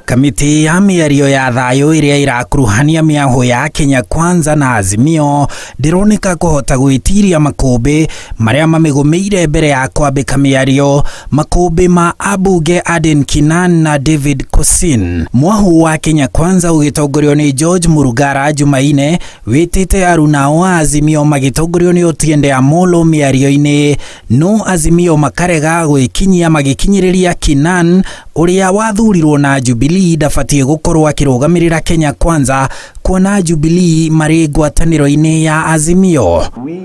Kamiti ya mĩario ya thayũ ĩrĩa irakuruhania mĩahũ ya Kenya Kwanza na Azimio ndĩroneka kũhota gwĩtiria makũmbĩ marĩa mamĩgũmĩire mbere ya kwambĩka mĩario, makũmbĩ ma ambunge Aden Keynan na David Kosin. Mwahũ wa Kenya Kwanza ũgĩtongorio nĩ George Murugara Jumaine wĩtĩte arunao a Azimio magĩtongorio nĩ Otiende Amolo mĩario-inĩ, no Azimio makarega gwĩkinyia magĩkinyĩrĩria Keynan ũrĩa wathurirwo na Jubilee ndabatiĩ gũkorwo akĩrũgamĩrĩra Kenya Kwanza kuona Jubilee marĩ ngwatanĩro-inĩ ya Azimio. We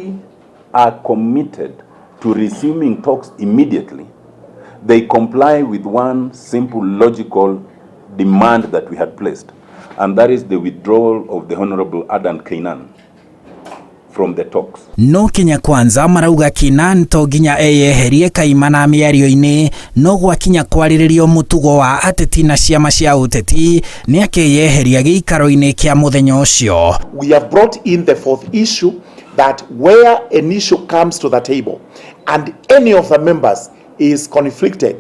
are committed to resuming talks immediately. They comply with one simple logical demand that we had placed, and that is the withdrawal of the Honorable Aden Keynan from the talks. No Kenya Kwanza marauga Keynan to nginya eyeherie kaimana mĩario-inĩ, no gwakinya kwarĩrĩrio mũtugo wa ateti na ciama cia ũteti nĩ akeyeheria gĩikaro-inĩ kĩa mũthenya ũcio. We have brought in the fourth issue that where an issue comes to the table and any of the members is conflicted,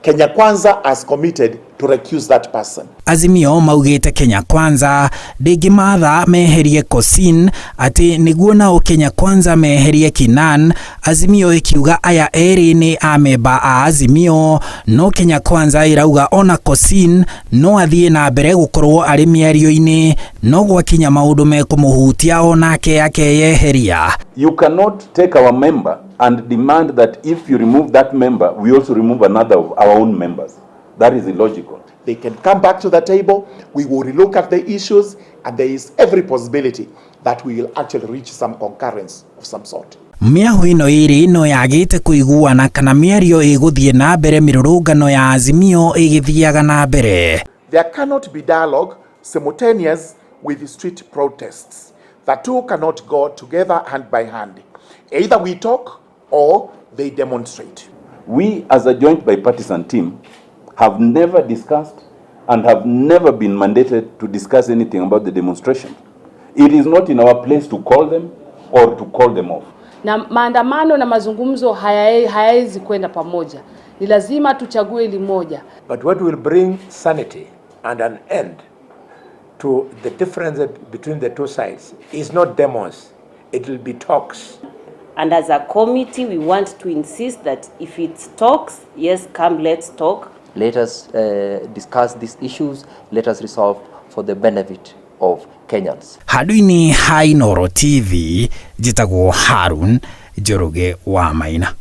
Kenya Kwanza has committed to recuse that person. Azimio maugĩte Kenya Kwanza ndĩngĩmatha meherie Kosin atĩ nĩguo nao Kenya Kwanza meherie Keynan. Azimio ĩkiuga aya erĩ nĩ amemba a Azimio, no Kenya Kwanza ĩrauga ona Kosin no athiĩ na mbere gũkorwo arĩ mĩario-inĩ, no gwakinya maũndũ mekũmũhutia onake akeyeheria. You cannot take our member and demand that if you remove that member, we also remove another of our own members. That is illogical. They can come back to the table, we will relook at the issues, and there is every possibility that we will actually reach some concurrence of some sort. Mĩahũ ĩno ĩrĩ no yagĩte kũiguana kana mĩario ĩgũthiĩ na mbere mĩrũrũngano ya Azimio ĩgĩthiaga na mbere. There cannot be dialogue simultaneous with street protests. The two cannot go together hand by hand. Either we talk or they demonstrate. We as a joint bipartisan team have never discussed and have never been mandated to discuss anything about the demonstration. It is not in our place to call them or to call them off. Na maandamano na mazungumzo hayawezi kwenda pamoja. Ni lazima tuchague limoja. But what will bring sanity and an end to the difference between the two sides is not demos, it will be talks. And as a committee, we want to insist that if it's talks, yes, come, let's talk. Let us discuss these issues. Let us resolve for the benefit of Kenyans. Handũ-inĩ ha Inooro TV, njĩtagwo Harun Njoroge wa Maina.